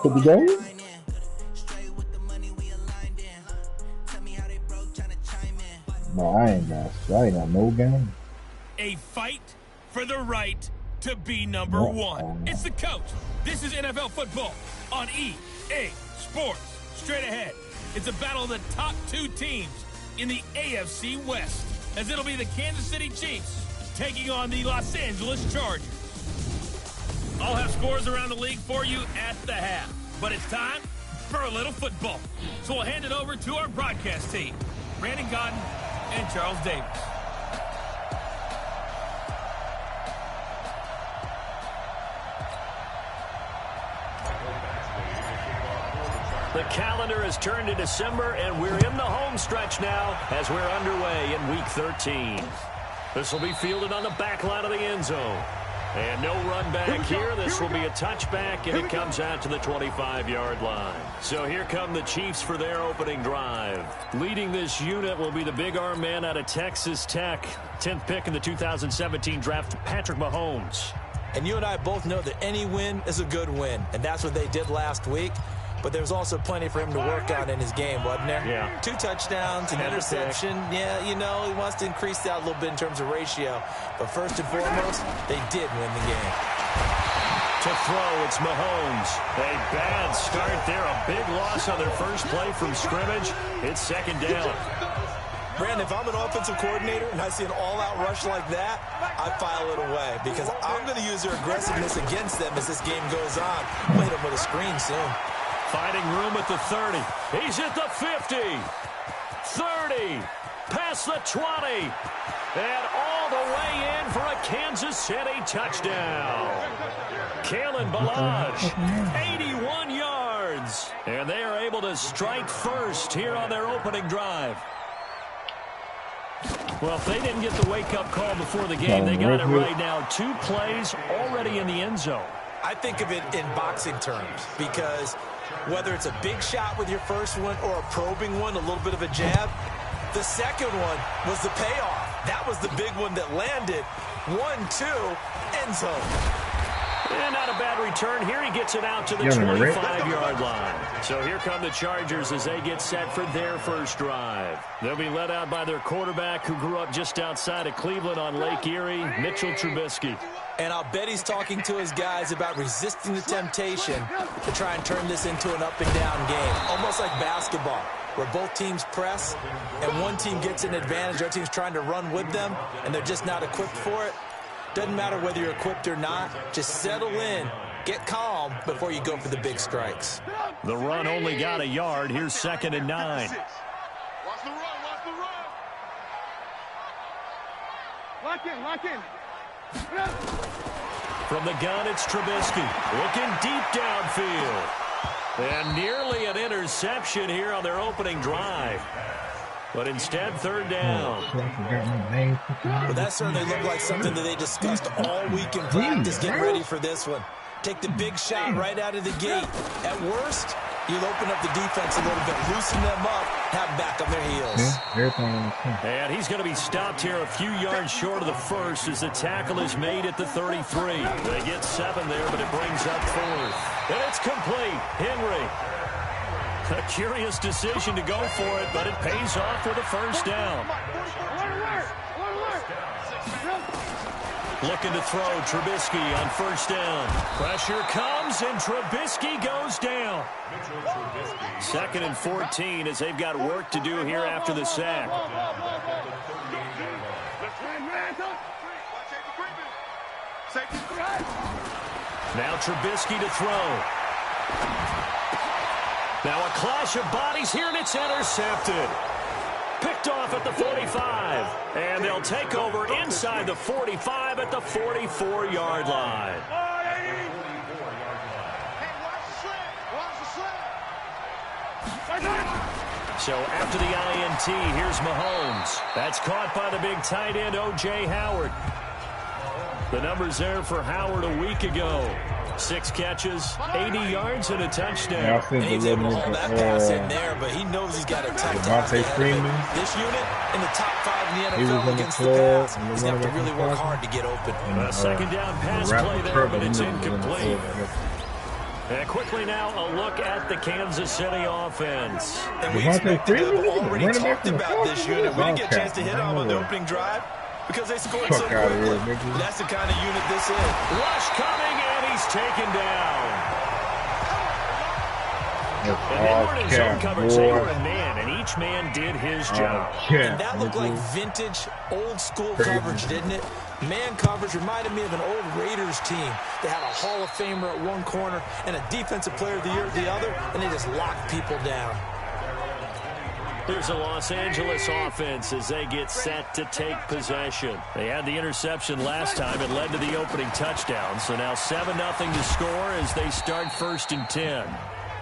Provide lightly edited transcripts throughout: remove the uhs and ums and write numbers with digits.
Could be going? No, I ain't got no game. A fight for the right to be number one. It's the coach. This is NFL football on EA Sports. Straight ahead. It's a battle of the top two teams in the AFC West, as it'll be the Kansas City Chiefs taking on the Los Angeles Chargers. I'll have scores around the league for you at the half, but it's time for a little football. So we'll hand it over to our broadcast team, Brandon Cotton and Charles Davis. The calendar has turned to December, and we're in the home stretch now as we're underway in Week 13. This will be fielded on the back line of the end zone. And no run back here. This will be a touchback, and it comes out to the 25-yard line. So here come the Chiefs for their opening drive. Leading this unit will be the big arm man out of Texas Tech. 10th pick in the 2017 draft, Patrick Mahomes. And you and I both know that any win is a good win, and that's what they did last week. But there's also plenty for him to work on in his game, wasn't there? Yeah. 2 touchdowns, an interception. Yeah, you know, he wants to increase that a little bit in terms of ratio. But first and foremost, they did win the game. To throw, it's Mahomes. A bad start there. A big loss on their first play from scrimmage. It's second down. Brandon, if I'm an offensive coordinator and I see an all-out rush like that, I file it away because I'm going to use their aggressiveness against them as this game goes on. I'll hit them with a screen soon. Finding room at the 30. He's at the 50. 30. Past the 20. And all the way in for a Kansas City touchdown. Kalen Ballage, 81 yards. And they are able to strike first here on their opening drive. Well, if they didn't get the wake-up call before the game, they got it right now. 2 plays already in the end zone. I think of it in boxing terms because whether it's a big shot with your first one or a probing one, a little bit of a jab, the second one was the payoff. That was the big one that landed. 1-2, end zone. And not a bad return. Here he gets it out to the 25-yard line. So here come the Chargers as they get set for their first drive. They'll be led out by their quarterback who grew up just outside of Cleveland on Lake Erie, Mitchell Trubisky. And I'll bet he's talking to his guys about resisting the temptation to try and turn this into an up-and-down game, almost like basketball, where both teams press and one team gets an advantage, the other team's trying to run with them, and they're just not equipped for it. Doesn't matter whether you're equipped or not. Just settle in, get calm before you go for the big strikes. The run only got a yard. Here's 2nd and 9. Watch the run, watch the run. Lock in. From the gun, it's Trubisky. Looking deep downfield. And nearly an interception here on their opening drive. But instead, 3rd down. Well, that certainly looked like something that they discussed all week in practice, getting ready for this one. Take the big shot right out of the gate. At worst, you'll open up the defense a little bit, loosen them up, have them back on their heels. And he's going to be stopped here a few yards short of the first as the tackle is made at the 33. They get 7 there, but it brings up 4th. And it's complete. Henry. A curious decision to go for it, but it pays off with a first down. Looking to throw, Trubisky on first down. Pressure comes, and Trubisky goes down. 2nd and 14 as they've got work to do here after the sack. Now Trubisky to throw. Now a clash of bodies here, and it's intercepted. Picked off at the 45. And they'll take over inside the 45 at the 44-yard line. So after the INT, here's Mahomes. That's caught by the big tight end, O.J. Howard. The numbers there for Howard a week ago. 6 catches, 80 yards, and a touchdown. And he's able to hold that pass in there, but he knows he's got a tough task ahead of him. This unit in the top 5 in the NFL against the pass. He's going to have to really work hard to get open. A second down pass play there, but it's incomplete. And quickly now, a look at the Kansas City offense. And we expect to have already talked about this unit. We didn't get a chance to hit on the opening drive because they scored so quickly. That's the kind of unit this is. Rush coming, and he's taken down. And they weren't in zone coverage, they were a man, and each man did his job. And that looked like vintage, old-school coverage, didn't it? Man coverage reminded me of an old Raiders team. They had a Hall of Famer at one corner and a Defensive Player of the Year at the other, and they just locked people down. Here's the Los Angeles offense as they get set to take possession. They had the interception last time. It led to the opening touchdown. So now 7-0 to score as they start 1st and 10.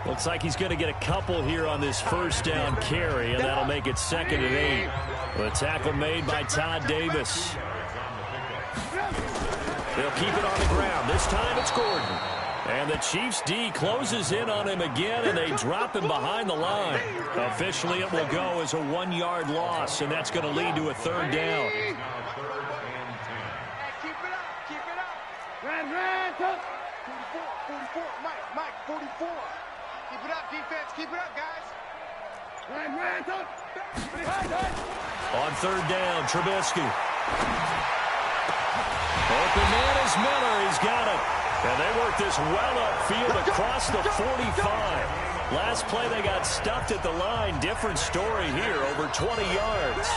Looks like he's going to get a couple here on this first down carry, and that'll make it 2nd and 8. The tackle made by Todd Davis. They'll keep it on the ground. This time it's Gordon. And the Chiefs D closes in on him again, and they drop him behind the line. Officially, it will go as a 1-yard loss, and that's going to lead to a 3rd down. Keep it up. Keep it up. Run. 44. Mike, 44. Keep it up, defense. Keep it up, guys. On 3rd down, Trubisky. Open man is Miller. He's got it. And they work this well upfield across the 45. Last play, they got stuffed at the line. Different story here, over 20 yards.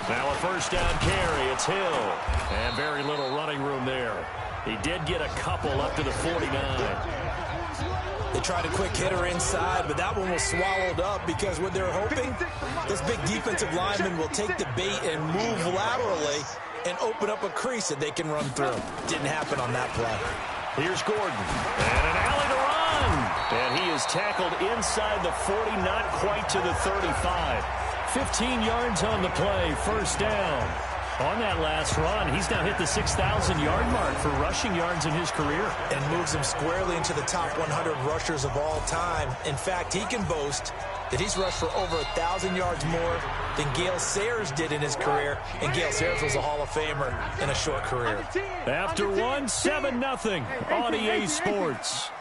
Now a 1st down carry. It's Hill. And very little running room there. He did get a couple up to the 49. They tried a quick hitter inside, but that one was swallowed up because what they're hoping, this big defensive lineman will take the bait and move laterally and open up a crease that they can run through. Didn't happen on that play. Here's Gordon. And an alley to run. And he is tackled inside the 40, not quite to the 35. 15 yards on the play, 1st down. On that last run, he's now hit the 6,000-yard mark for rushing yards in his career. And moves him squarely into the top 100 rushers of all time. In fact, he can boast that he's rushed for over 1,000 yards more than Gale Sayers did in his career. And Gale Sayers was a Hall of Famer in a short career. After 7-0 on EA Sports.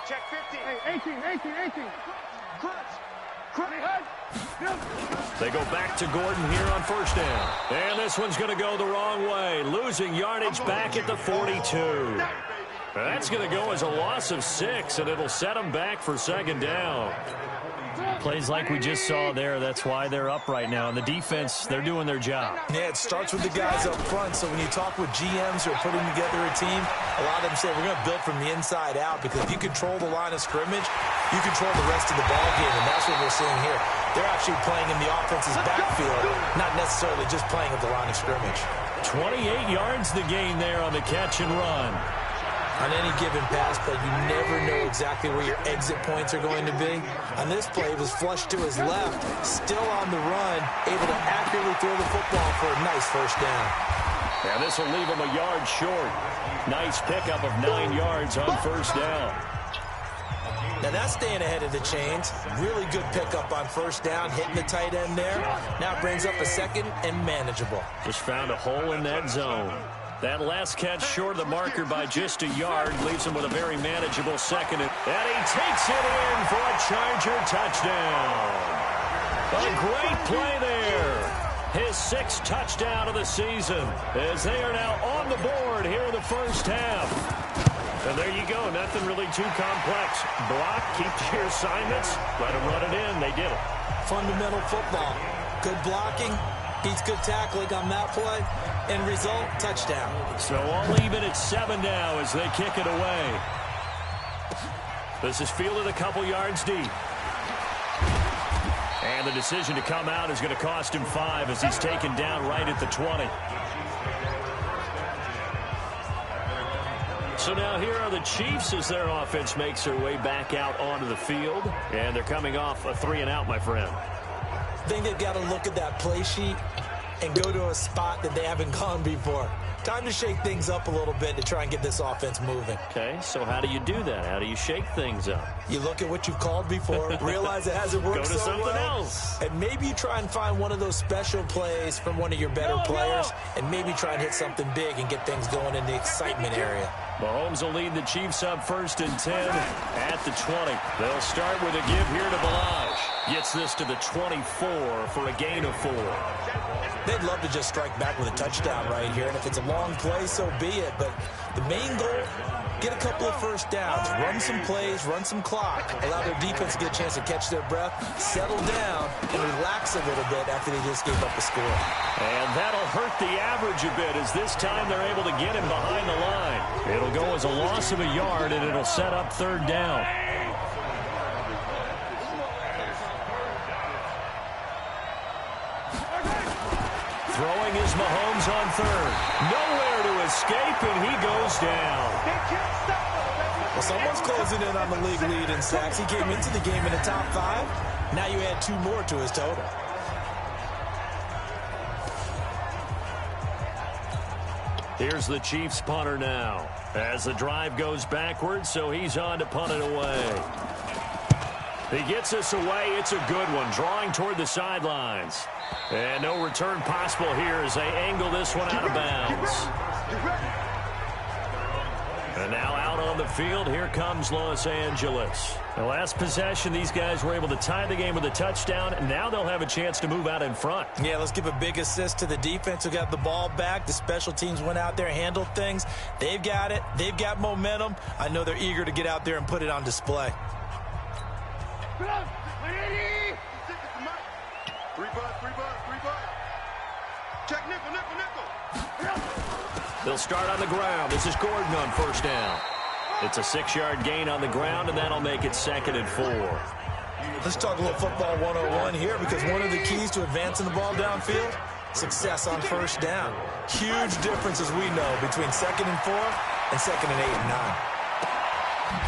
Check 50. 18. Crunch. They go back to Gordon here on 1st down. And this one's going to go the wrong way. Losing yardage back at the 42. That's going to go as a loss of 6, and it'll set them back for 2nd down. Plays like we just saw there. That's why they're up right now. And the defense, they're doing their job. Yeah, it starts with the guys up front. So when you talk with GMs who are putting together a team, a lot of them say we're going to build from the inside out, because if you control the line of scrimmage, you control the rest of the ball game, and that's what we're seeing here. They're actually playing in the offense's backfield, not necessarily just playing at the line of scrimmage. 28 yards the gain there on the catch and run. On any given pass play, you never know exactly where your exit points are going to be. On this play, it was flushed to his left, still on the run, able to accurately throw the football for a nice 1st down. And this will leave him a yard short. Nice pickup of 9 yards on 1st down. Now that's staying ahead of the chains. Really good pickup on 1st down, hitting the tight end there. Now brings up a 2nd and manageable. Just found a hole in that zone. That last catch short of the marker by just a yard leaves him with a very manageable 2nd. And he takes it in for a Charger touchdown. A great play there. His 6th touchdown of the season as they are now on the board here in the 1st half. And there you go. Nothing really too complex. Block, keep to your assignments, let them run it in. They did it. Fundamental football. Good blocking. Beats good tackling on that play. End result, touchdown. So all even at 7 now as they kick it away. This is fielded a couple yards deep. And the decision to come out is going to cost him 5 as he's taken down right at the 20. So now here are the Chiefs as their offense makes their way back out onto the field. And they're coming off a 3-and-out, my friend. I think they've got to look at that play sheet and go to a spot that they haven't gone before. Time to shake things up a little bit to try and get this offense moving. Okay, so how do you do that? How do you shake things up? You look at what you've called before, realize it hasn't worked Go to so something well, else. and maybe you try and find one of those special plays from one of your better players, and maybe try and hit something big and get things going in the excitement area. Mahomes will lead the Chiefs up 1st and 10 at the 20. They'll start with a give here to Balaj. Gets this to the 24 for a gain of 4. They'd love to just strike back with a touchdown right here, and if it's a long play, so be it. But the main goal, get a couple of first downs, run some plays, run some clock, allow their defense to get a chance to catch their breath, settle down, and relax a little bit after they just gave up a score. And that'll hurt the average a bit as this time they're able to get him behind the line. It'll go as a loss of a yard, and it'll set up 3rd down. Throwing is Mahomes on 3rd. Nowhere to escape, and he goes down. Well, someone's closing in on the league lead in sacks. He came into the game in the top 5. Now you add 2 more to his total. Here's the Chiefs punter now. As the drive goes backwards, so he's on to punt it away. He gets this away. It's a good one, drawing toward the sidelines. And no return possible here as they angle this one out of bounds. And now out on the field, here comes Los Angeles. The last possession, these guys were able to tie the game with a touchdown, and now they'll have a chance to move out in front. Yeah, let's give a big assist to the defense who got the ball back. The special teams went out there, handled things. They've got it. They've got momentum. I know they're eager to get out there and put it on display. 3 bucks. Check nickel. They'll start on the ground. This is Gordon on 1st down. It's a 6-yard gain on the ground, and that'll make it 2nd and 4. Let's talk a little football 101 here, because one of the keys to advancing the ball downfield, success on 1st down. Huge difference, as we know, between 2nd and 4 and 2nd and 8 and 9.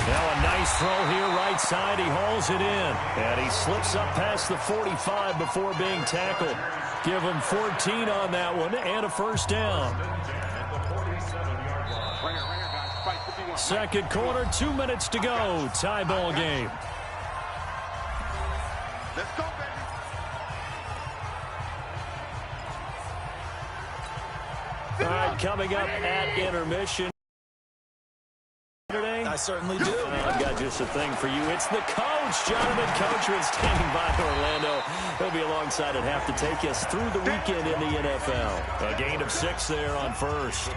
Now a nice throw here right side. He hauls it in. And he slips up past the 45 before being tackled. Give him 14 on that one and a 1st down. 2nd quarter, 2 minutes to go. Tie ball game. Let's go, baby. All right, coming up at intermission. I certainly do. I've got just a thing for you. It's the coach, Jonathan Coachman, standing by Orlando. He'll be alongside at half to take us through the weekend in the NFL. A gain of 6 there on 1st.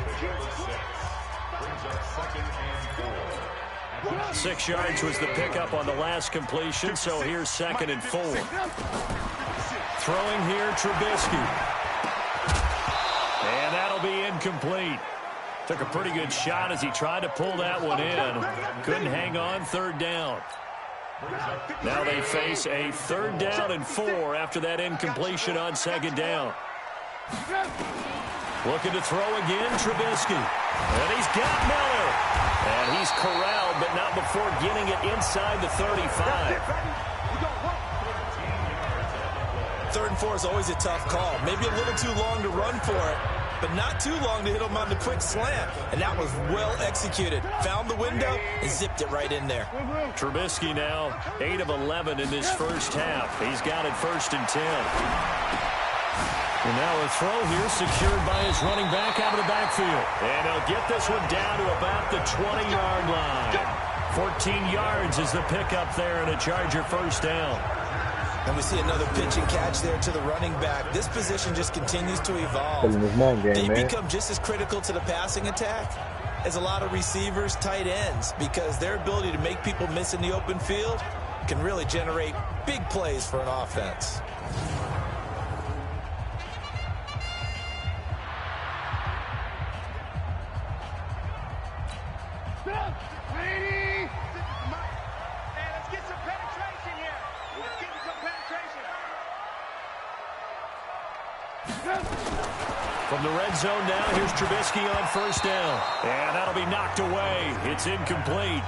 6 yards was the pickup on the last completion, so here's 2nd and 4. Throwing here, Trubisky. And that'll be incomplete. Took a pretty good shot as he tried to pull that one in. Couldn't hang on, 3rd down. Now they face a 3rd down and 4 after that incompletion on 2nd down. Looking to throw again, Trubisky. And he's got Miller. And he's corralled, but not before getting it inside the 35. 3rd and 4 is always a tough call. Maybe a little too long to run for it, but not too long to hit him on the quick slant. And that was well executed. Found the window and zipped it right in there. Trubisky now 8 of 11 in this 1st half. He's got it 1st and 10. And now a throw here secured by his running back out of the backfield. And he'll get this one down to about the 20-yard line. 14 yards is the pickup there and a Charger 1st down. And we see another pitch and catch there to the running back. This position just continues to evolve. They become just as critical to the passing attack as a lot of receivers, tight ends, because their ability to make people miss in the open field can really generate big plays for an offense. From the red zone now, here's Trubisky on 1st down. And that'll be knocked away. It's incomplete.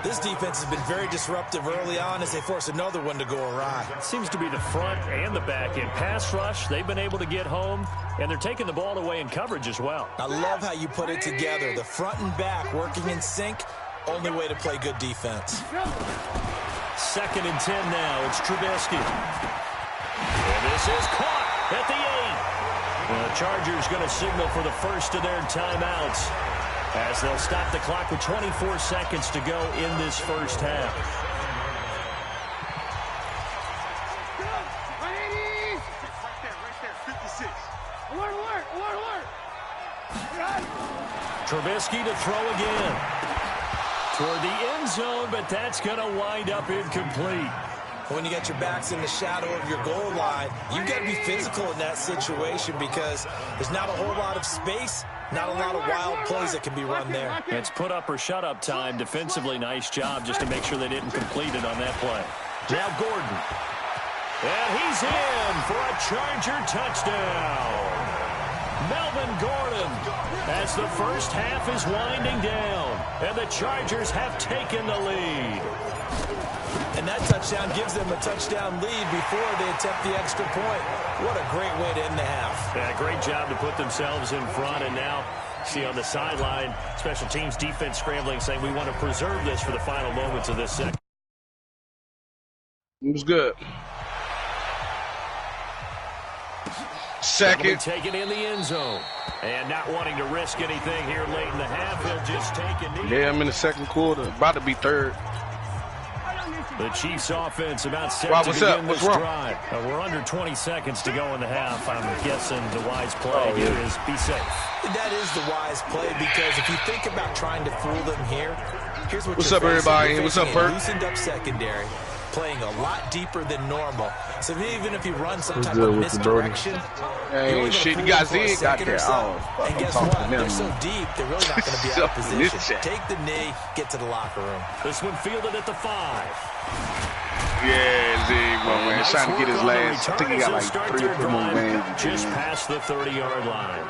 This defense has been very disruptive early on as they force another one to go awry. Seems to be the front and the back end. Pass rush, they've been able to get home, and they're taking the ball away in coverage as well. I love how you put it together. The front and back working in sync, only way to play good defense. 2nd and 10 now. It's Trubisky. And this is caught at the 8. The Chargers going to signal for the first of their timeouts, as they'll stop the clock with 24 seconds to go in this first half. Trubisky to throw again. Toward the end zone, but that's going to wind up incomplete. When you get your backs in the shadow of your goal line, you've got to be physical in that situation because there's not a whole lot of space. Not a lot of wild plays that can be run there. It's put up or shut up time. Defensively, nice job just to make sure they didn't complete it on that play. Now Gordon. And he's in for a Charger touchdown. Melvin Gordon, as the first half is winding down, and the Chargers have taken the lead. And that touchdown gives them a touchdown lead before they attempt the extra point. What a great way to end the half. Yeah, great job to put themselves in front. And now, see on the sideline, special teams defense scrambling, saying we want to preserve this for the final moments of this second. It was good. Second. Taken in the end zone. And not wanting to risk anything here late in the half, he'll just take a knee. Yeah, I'm in the second quarter. About to be third. The Chiefs offense about set to begin this drive. We're under 20 seconds to go in the half. I'm guessing the wise play here is be safe. That is the wise play because if you think about trying to fool them here, here's what's up, everybody? What's up, Bert? Loosened up secondary, playing a lot deeper than normal. So even if you run some type of misdirection, hey, shit, you guys did got there. And guess what? They're so deep, they're really not going to be out of position. Take the knee, get to the locker room. This one fielded at the 5. Yeah, Zig, man. Nice trying to get his last. I think he got like 3 or 4 more games. Just past the 30-yard line.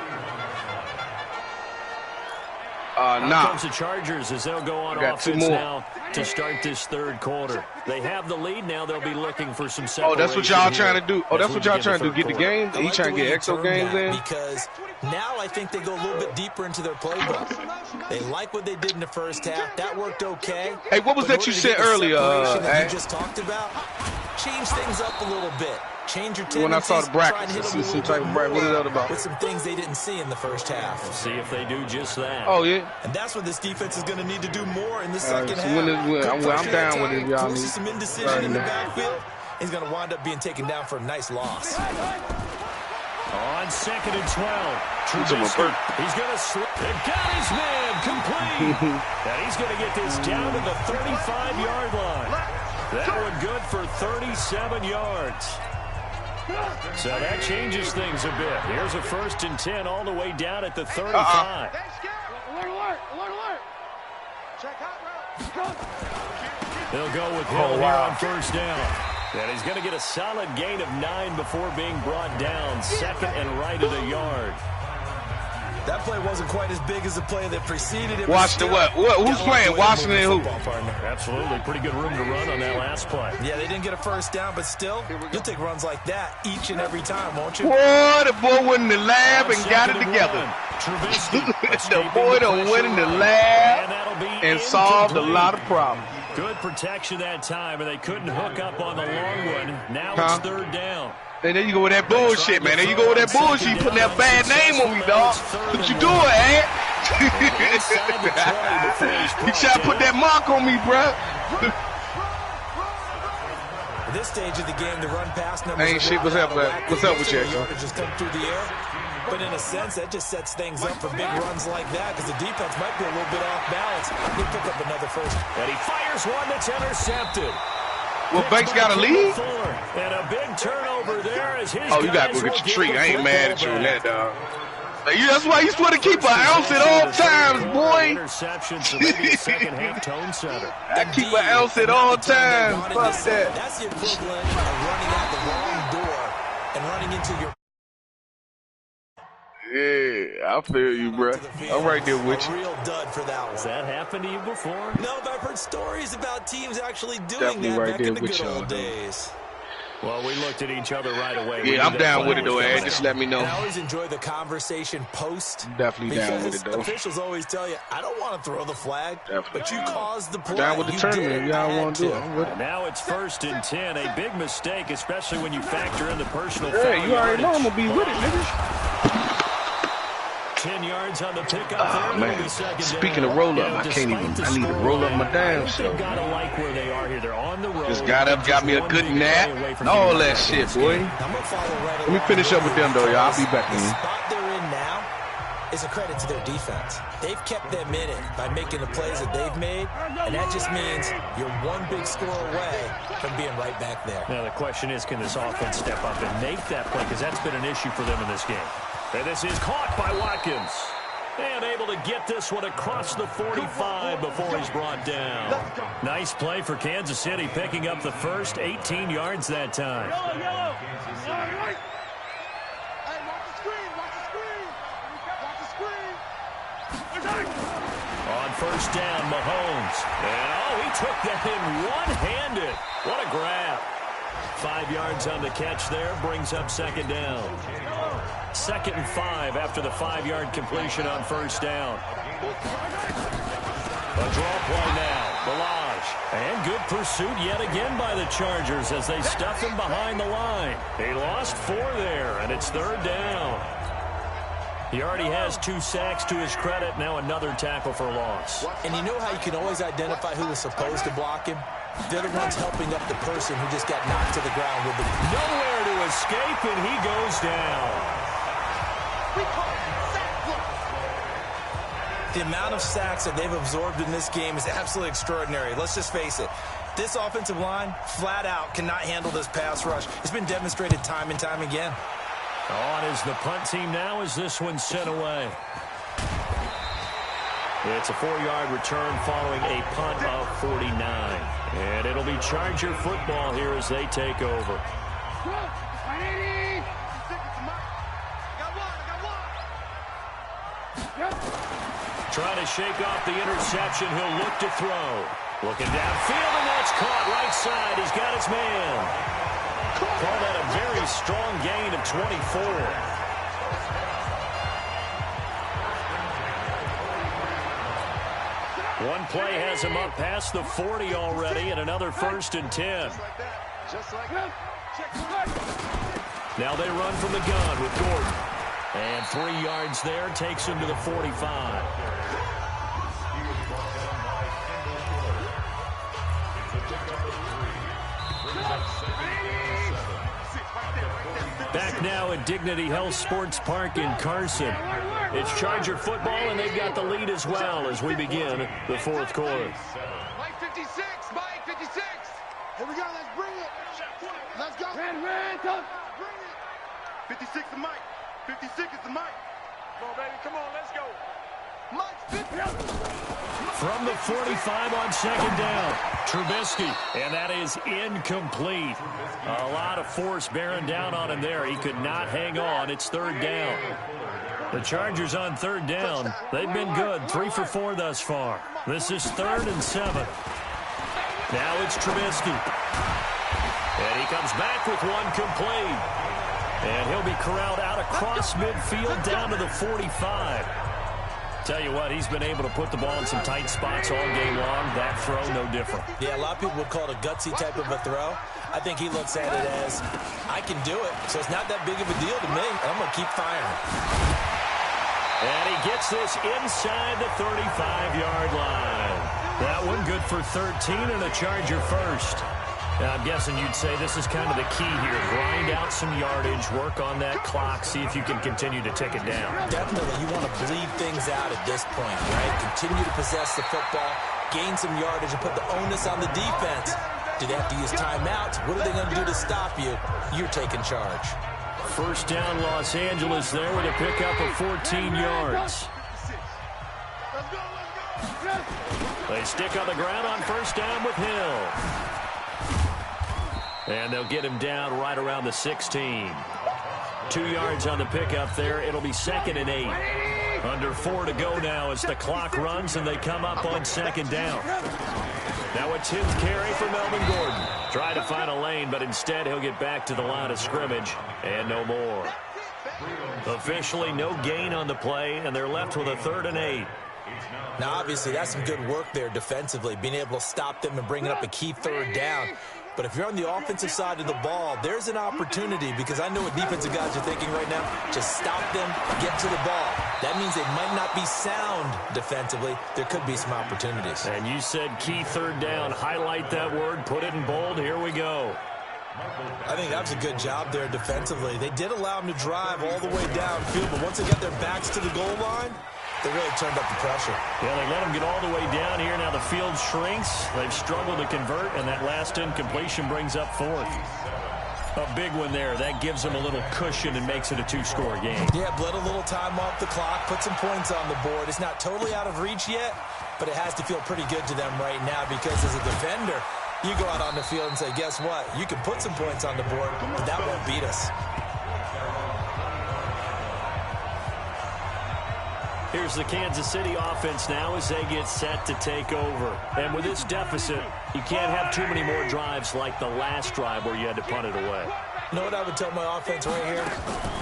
Now comes the Chargers as they'll go on offense now to start this third quarter. They have the lead now. They'll be looking for some separation. Oh, that's what y'all trying to do. Oh, that's what y'all trying to do. Get the game. He trying to get exo games in. Because now I think they go a little bit deeper into their playbook. They like what they did in the first half. That worked okay. Hey, what was that you said earlier? That you just talked about. Change things up a little bit. Change your tendencies. When I saw the brackets, I see some type of bracket. What is that about? With some things they didn't see in the first half. We'll see if they do just that. Oh, yeah. And that's what this defense is going to need to do more in the second half. I'm down with it, y'all. Some indecision in the backfield. He's going to wind up being taken down for a nice loss. On 2nd and 12. Trubisky. He's going to slip. They've got his man complete. And he's going to get this down to the 35-yard line. That one good for 37 yards. So that changes things a bit. Here's a 1st and 10 all the way down at the 35. They'll go with Hill here on 1st down. And he's going to get a solid gain of 9 before being brought down. 2nd and right at a yard. That play wasn't quite as big as the play that preceded it. Washington, who's playing? Washington and who? Absolutely. Pretty good room to run on that last play. Yeah, they didn't get a 1st down, but still, you'll take runs like that each and every time, won't you? Boy, the boy went in the lab and got it together. The boy done went in the lab and solved a lot of problems. Good protection that time, and they couldn't hook up on the long one. Now it's 3rd down. And there you go with that bullshit, man. There you go with that bullshit. You putting that bad name on me, dog. What you doing, Ant? You trying to put that mark on me, bro. At this stage of the game, the run pass numbers ain't shit. What's up, man? What's up with you? Just come through the air. But in a sense, that just sets things up for big runs like that because the defense might be a little bit off balance. He'll pick up another 1st. And he fires one that's intercepted. Well, Banks got a lead? And a big turnover there as his you got to go get your treat. I ain't mad at you on that, dog. That's why you supposed to keep an ounce at all times, boy. Interception, so maybe a second half tone setter. I keep an ounce at all times. Fuck that. That's the equivalent of running out the wrong door and running into your... Yeah, I feel you, bro. I'm right there with you. Real dud for that one. Has that happened to you before? No, but I've heard stories about teams actually doing Definitely that right back there in the with good y'all, old days. Well, we looked at each other right away. Yeah, I'm down with it, though, Ed. Just let me know. And I always enjoy the conversation post. Definitely down with it, though. Officials always tell you, I don't want to throw the flag, Definitely. but you caused the play. Down with the tournament. Y'all want to do it. I'm with it. Now it's 1st and 10. A big mistake, especially when you factor in the personal foul. Yeah, you already know I'm going to be with it, nigga. 10 yards on the pickup. Oh, man. Speaking of roll-up, I can't even. I need to roll up my damn self. They've got to like where they are here. They're on the road. Just got up, got me a good nap, and all that shit, boy. Let me finish up with them, though, y'all. I'll be back in. The spot they're in now is a credit to their defense. They've kept them in it by making the plays that they've made, and that just means you're one big score away from being right back there. Now, the question is, can this offense step up and make that play? Because that's been an issue for them in this game. And this is caught by Watkins. And able to get this one across the 45 before he's brought down. Nice play for Kansas City, picking up the first 18 yards that time. Yellow. Hey, watch the screen. Watch the screen. Watch the screen. On 1st down, Mahomes. And, oh, he took that in one-handed. What a grab. 5 yards on the catch there, brings up 2nd down. 2nd and 5 after the 5-yard completion on 1st down. A draw play now, Balaj. And good pursuit yet again by the Chargers as they stuff him behind the line. He lost 4 there, and it's 3rd down. He already has 2 sacks to his credit, now another tackle for loss. And you know how you can always identify who was supposed to block him? They're the ones helping up the person who just got knocked to the ground with the... Nowhere to escape, and he goes down. The amount of sacks that they've absorbed in this game is absolutely extraordinary. Let's just face it. This offensive line, flat out, cannot handle this pass rush. It's been demonstrated time and time again. On is the punt team now as this one's sent away. It's a 4-yard return following a punt of 49. And it'll be Charger football here as they take over. Trying to shake off the interception. He'll look to throw. Looking downfield, and that's caught right side. He's got his man. Call that a very strong gain of 24. One play has him up past the 40 already, and another 1st and 10. Now they run from the gun with Gordon. And 3 yards there takes him to the 45. Back now at Dignity Health Sports Park in Carson. It's Charger football, and they've got the lead as well as we begin the 4th quarter. Mike 56, Mike 56. Here we go, let's bring it. Let's go. Red, go. Bring it. 56 is Mike. 56 is the Mike. Come on, baby, come on, let's go. Mike 50. From the 45 on 2nd down, Trubisky, and that is incomplete. A lot of force bearing down on him there. He could not hang on. It's 3rd down. The Chargers on 3rd down. They've been good, 3 for 4 thus far. This is 3rd and 7. Now it's Trubisky. And he comes back with one complete. And he'll be corralled out across midfield down to the 45. Tell you what, he's been able to put the ball in some tight spots all game long. That throw, no different. Yeah, a lot of people would call it a gutsy type of a throw. I think he looks at it as, I can do it, so it's not that big of a deal to me. I'm going to keep firing. And he gets this inside the 35-yard line. That one good for 13 and a Charger first. Now, I'm guessing you'd say this is kind of the key here. Grind out some yardage, work on that clock, see if you can continue to tick it down. Definitely, you want to bleed things out at this point, right? Continue to possess the football, gain some yardage, and put the onus on the defense. Do they have to use timeouts? What are they going to do to stop you? You're taking charge. 1st down, Los Angeles there with a pickup of 14 yards. They stick on the ground on 1st down with Hill. And they'll get him down right around the 16. 2 yards on the pickup there. It'll be 2nd and 8. Under 4 to go now as the clock runs and they come up on 2nd down. Now a 10th carry for Melvin Gordon. Try to find a lane, but instead he'll get back to the line of scrimmage and no more. Officially no gain on the play, and they're left with a 3rd and 8. Now, obviously, that's some good work there defensively, being able to stop them and bringing up a key 3rd down. But if you're on the offensive side of the ball, there's an opportunity, because I know what defensive guys are thinking right now. Just stop them, get to the ball. That means they might not be sound defensively. There could be some opportunities. And you said key 3rd down. Highlight that word, put it in bold. Here we go. I think that was a good job there defensively. They did allow them to drive all the way downfield, but once they got their backs to the goal line, they really turned up the pressure. Yeah, they let them get all the way down here. Now the field shrinks. They've struggled to convert, and that last incompletion brings up 4th. A big one there. That gives them a little cushion and makes it a 2-score game. Yeah, bled a little time off the clock, put some points on the board. It's not totally out of reach yet, but it has to feel pretty good to them right now, because as a defender, you go out on the field and say, guess what? You can put some points on the board, but that won't beat us. Here's the Kansas City offense now as they get set to take over. And with this deficit, you can't have too many more drives like the last drive where you had to punt it away. You know what I would tell my offense right here?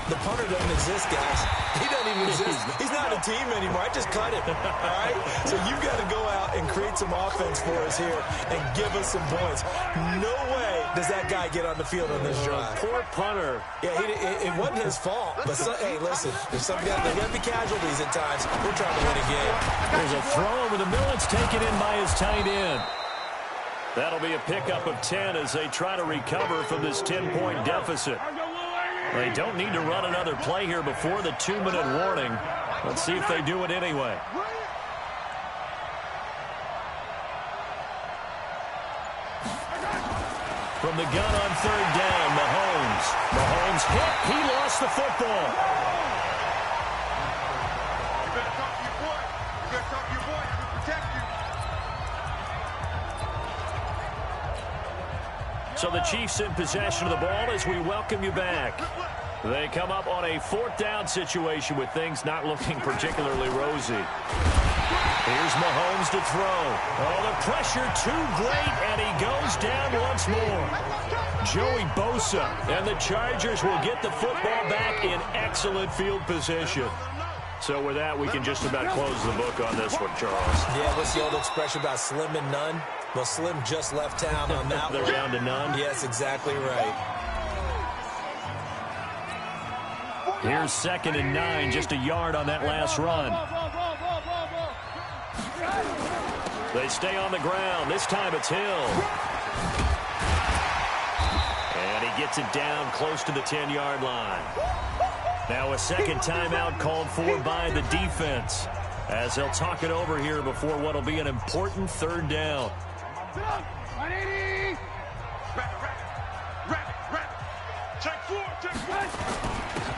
The punter doesn't exist, guys. He doesn't even exist. He's not a team anymore. I just cut him, all right? So you've got to go out and create some offense for us here and give us some points. No way does that guy get on the field on this drive. Poor punter. Yeah, it wasn't his fault. But, hey, listen, there's some guys that got to be casualties at times. We're trying to win a game. There's a throw over the middle. It's taken in by his tight end. That'll be a pickup of 10 as they try to recover from this 10-point deficit. They don't need to run another play here before the 2-minute warning. Let's see if they do it anyway. From the gun on 3rd down, Mahomes. Mahomes hit. He lost the football. You better talk to your boy. You better talk to your boy. He will protect you. So the Chiefs in possession of the ball as we welcome you back. They come up on a 4th down situation with things not looking particularly rosy. Here's Mahomes to throw. Oh, the pressure too great, and he goes down once more. Joey Bosa and the Chargers will get the football back in excellent field position. So with that, we can just about close the book on this one, Charles. Yeah, what's the old expression about slim and none? Well, Slim just left town on that one. They're down to none? Yes, exactly right. Here's 2nd and 9, just a yard on that last run. They stay on the ground. This time it's Hill. And he gets it down close to the 10-yard line. Now a second timeout called for by the defense as they'll talk it over here before what will be an important 3rd down.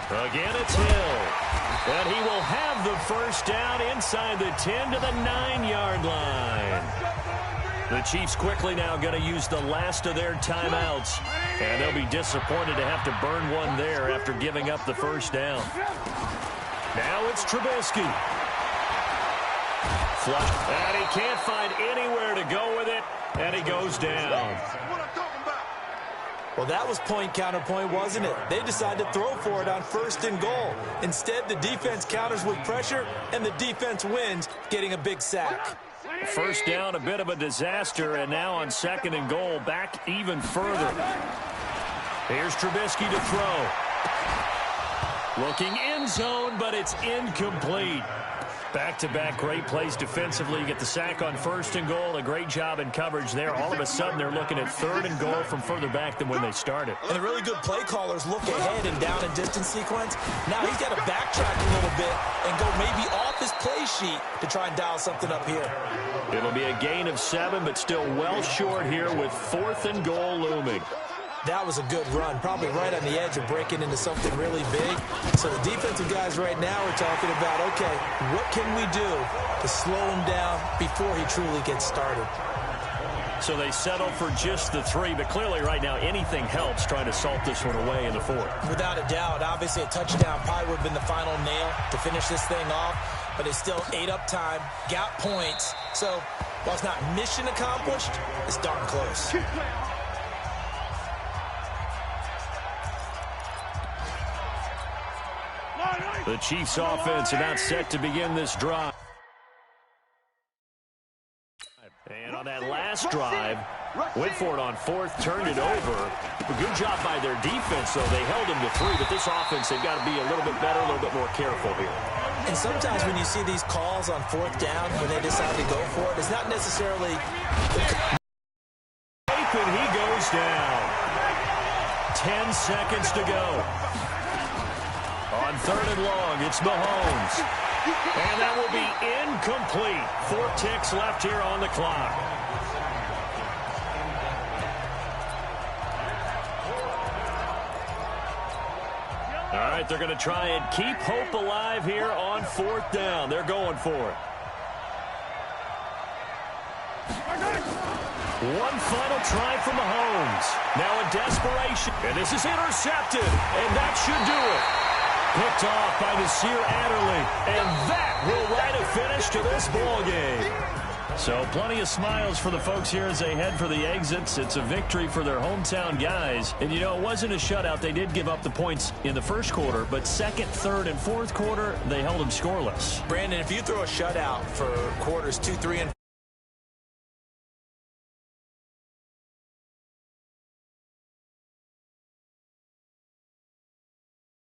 Again, it's Hill. And he will have the first down inside the 10 to the 9-yard line. The Chiefs quickly now going to use the last of their timeouts. And they'll be disappointed to have to burn one there after giving up the first down. Now it's Trubisky. Flush. And he can't find anywhere to go with it. And he goes down. Well, that was point counterpoint, wasn't it? They decided to throw for it on 1st and goal. Instead, the defense counters with pressure, and the defense wins, getting a big sack. First down, a bit of a disaster, and now on 2nd and goal, back even further. Here's Trubisky to throw. Looking end zone, but it's incomplete. Back-to-back great plays defensively. You get the sack on 1st and goal. A great job in coverage there. All of a sudden, they're looking at 3rd and goal from further back than when they started. And the really good play callers look ahead and down and distance sequence. Now he's got to backtrack a little bit and go maybe off his play sheet to try and dial something up here. It'll be a gain of 7, but still well short here with 4th and goal looming. That was a good run, probably right on the edge of breaking into something really big. So the defensive guys right now are talking about, okay, what can we do to slow him down before he truly gets started? So they settle for just the 3, but clearly right now anything helps trying to salt this one away in the 4th. Without a doubt, obviously a touchdown probably would have been the final nail to finish this thing off, but it's still ate up time, got points. So while it's not mission accomplished, it's darn close. The Chiefs offense about set to begin this drive. And on that last drive, went for it on 4th, turned it over. A good job by their defense, though. They held them to 3, but this offense, they've got to be a little bit better, a little bit more careful here. And sometimes when you see these calls on 4th down, when they decide to go for it, it's not necessarily... And he goes down. 10 seconds to go. On 3rd and long, it's Mahomes. And that will be incomplete. 4 ticks left here on the clock. All right, they're going to try and keep hope alive here on 4th down. They're going for it. One final try from Mahomes. Now in desperation. And this is intercepted. And that should do it. Picked off by Nasir Adderley. And that will write a finish to this ball game. So plenty of smiles for the folks here as they head for the exits. It's a victory for their hometown guys. And, you know, it wasn't a shutout. They did give up the points in the 1st quarter, but 2nd, 3rd, and 4th quarter, they held them scoreless. Brandon, if you throw a shutout for quarters 2, 3, and